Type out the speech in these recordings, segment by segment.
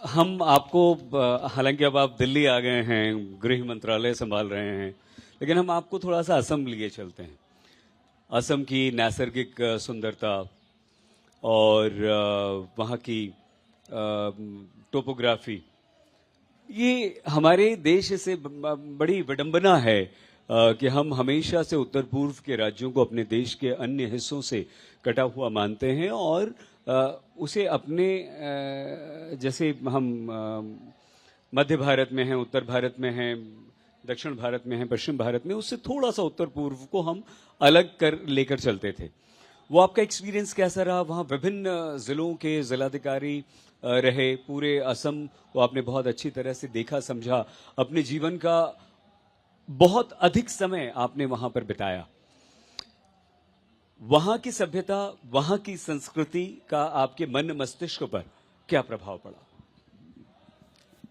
हम आपको हालांकि अब आप दिल्ली आ गए हैं, गृह मंत्रालय संभाल रहे हैं, लेकिन हम आपको थोड़ा सा असम लिए चलते हैं। असम की नैसर्गिक सुंदरता और वहाँ की टोपोग्राफी, ये हमारे देश से बड़ी विडंबना है कि हम हमेशा से उत्तर पूर्व के राज्यों को अपने देश के अन्य हिस्सों से कटा हुआ मानते हैं और उसे अपने जैसे हम मध्य भारत में हैं, उत्तर भारत में हैं, दक्षिण भारत में हैं, पश्चिम भारत में, उससे थोड़ा सा उत्तर पूर्व को हम अलग कर लेकर चलते थे। वो आपका एक्सपीरियंस कैसा रहा? वहाँ विभिन्न जिलों के जिलाधिकारी रहे, पूरे असम को आपने बहुत अच्छी तरह से देखा, समझा, अपने जीवन का बहुत अधिक समय आपने वहां पर बिताया। वहां की सभ्यता, वहां की संस्कृति का आपके मन मस्तिष्क पर क्या प्रभाव पड़ा?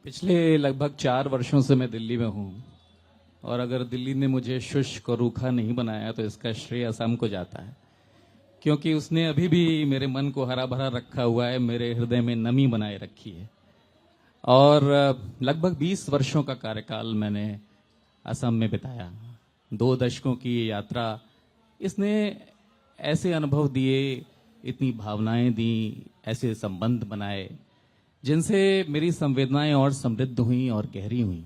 पिछले लगभग 4 वर्षों से मैं दिल्ली में हूं और अगर दिल्ली ने मुझे शुष्क और रूखा नहीं बनाया तो इसका श्रेय असम को जाता है, क्योंकि उसने अभी भी मेरे मन को हरा भरा रखा हुआ है, मेरे हृदय में नमी बनाए रखी है। और लगभग 20 वर्षों का कार्यकाल मैंने असम में बिताया। 2 दशकों की ये यात्रा, इसने ऐसे अनुभव दिए, इतनी भावनाएं दी, ऐसे संबंध बनाए जिनसे मेरी संवेदनाएं और समृद्ध हुई और गहरी हुई।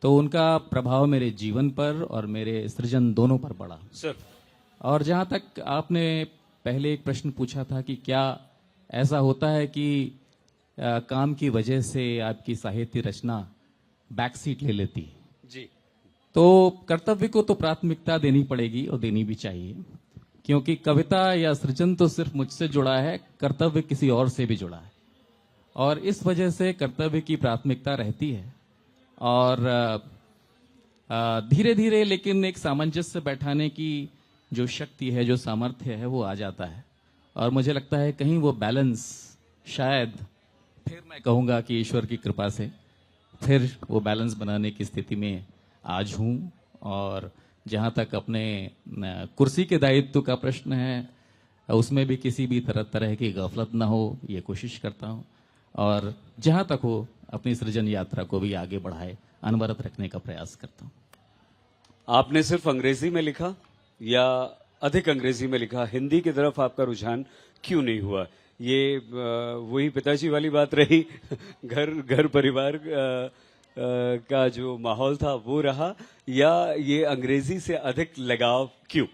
तो उनका प्रभाव मेरे जीवन पर और मेरे सृजन दोनों पर पड़ा। सर, और जहां तक आपने पहले एक प्रश्न पूछा था कि क्या ऐसा होता है कि काम की वजह से आपकी साहित्य रचना बैक सीट ले लेती, जी, तो कर्तव्य को तो प्राथमिकता देनी पड़ेगी और देनी भी चाहिए, क्योंकि कविता या सृजन तो सिर्फ मुझसे जुड़ा है, कर्तव्य किसी और से भी जुड़ा है और इस वजह से कर्तव्य की प्राथमिकता रहती है। और धीरे धीरे लेकिन एक सामंजस्य बैठाने की जो शक्ति है, जो सामर्थ्य है, वो आ जाता है और मुझे लगता है कहीं वो बैलेंस, शायद फिर मैं कहूँगा कि ईश्वर की कृपा से फिर वो बैलेंस बनाने की स्थिति में आज हूँ। और जहाँ तक अपने कुर्सी के दायित्व का प्रश्न है, उसमें भी किसी भी तरह की गफलत ना हो, ये कोशिश करता हूँ और जहाँ तक हो अपनी सृजन यात्रा को भी आगे बढ़ाए, अनवरत रखने का प्रयास करता हूँ। आपने सिर्फ अंग्रेजी में लिखा या अधिक अंग्रेजी में लिखा? हिंदी की तरफ आपका रुझान क्यों नहीं हुआ? ये वही पिताजी वाली बात रही, घर परिवार का जो माहौल था वो रहा, या ये अंग्रेजी से अधिक लगाव क्यों?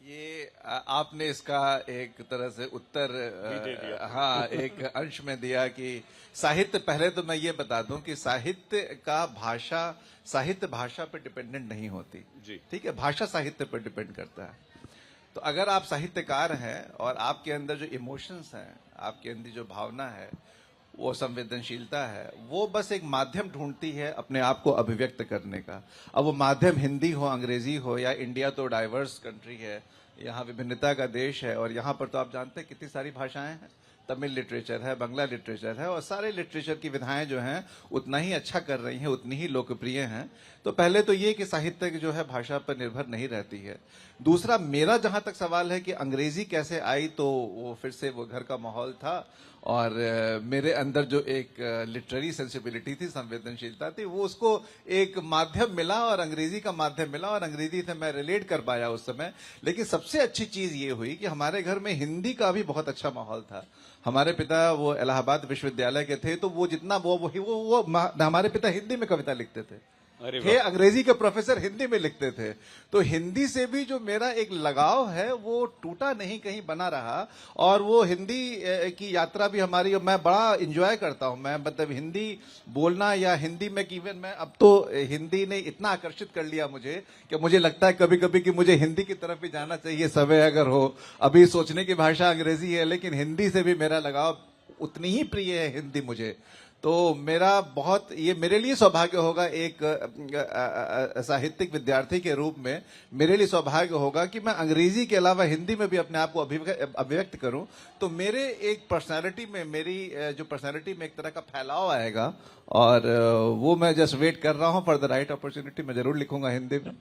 ये आपने इसका एक तरह से उत्तर हाँ, एक अंश में दिया कि साहित्य, पहले तो मैं ये बता दूं कि साहित्य का साहित्य भाषा पर डिपेंडेंट नहीं होती जी, ठीक है, भाषा साहित्य पर डिपेंड करता है। तो अगर आप साहित्यकार हैं और आपके अंदर जो इमोशंस हैं, आपके अंदर जो भावना है, वो संवेदनशीलता है, वो बस एक माध्यम ढूंढती है अपने आप को अभिव्यक्त करने का। अब वो माध्यम हिंदी हो, अंग्रेजी हो, या इंडिया तो डाइवर्स कंट्री है, यहाँ विभिन्नता का देश है और यहाँ पर तो आप जानते हैं कितनी सारी भाषाएं हैं। तमिल लिटरेचर है, बांग्ला लिटरेचर है और सारे लिटरेचर की विधाएं जो हैं उतना ही अच्छा कर रही हैं, उतनी ही लोकप्रिय हैं। तो पहले तो ये कि साहित्य जो है भाषा पर निर्भर नहीं रहती है। दूसरा, मेरा जहां तक सवाल है कि अंग्रेजी कैसे आई, तो वो फिर से वो घर का माहौल था और मेरे अंदर जो एक लिटरेरी सेंसिबिलिटी थी, संवेदनशीलता थी, वो उसको एक माध्यम मिला और अंग्रेजी का माध्यम मिला और अंग्रेजी से मैं रिलेट कर पाया उस समय। लेकिन सबसे अच्छी चीज ये हुई कि हमारे घर में हिंदी का भी बहुत अच्छा माहौल था। हमारे पिता वो इलाहाबाद विश्वविद्यालय के थे, तो वो जितना वो हमारे पिता हिंदी में कविता लिखते थे, अंग्रेजी के प्रोफेसर हिंदी में लिखते थे। तो हिंदी से भी जो मेरा एक लगाव है वो टूटा नहीं, कहीं बना रहा। और वो हिंदी की यात्रा भी हमारी, मैं बड़ा एंजॉय करता हूं। मैं मतलब हिंदी बोलना या हिंदी में, इवन मैं अब तो हिंदी ने इतना आकर्षित कर लिया मुझे कि मुझे लगता है कभी कभी कि मुझे हिंदी की तरफ भी जाना चाहिए, समय अगर हो। अभी सोचने की भाषा अंग्रेजी है, लेकिन हिंदी से भी मेरा लगाव उतनी ही प्रिय है हिंदी मुझे। तो मेरा बहुत, ये मेरे लिए सौभाग्य होगा, एक साहित्यिक विद्यार्थी के रूप में मेरे लिए सौभाग्य होगा कि मैं अंग्रेजी के अलावा हिंदी में भी अपने आप को अभिव्यक्त करूं। तो मेरे एक पर्सनालिटी में, मेरी जो पर्सनालिटी में एक तरह का फैलाव आएगा और वो मैं जस्ट वेट कर रहा हूं फॉर द राइट अपॉर्चुनिटी। मैं जरूर लिखूंगा हिंदी में।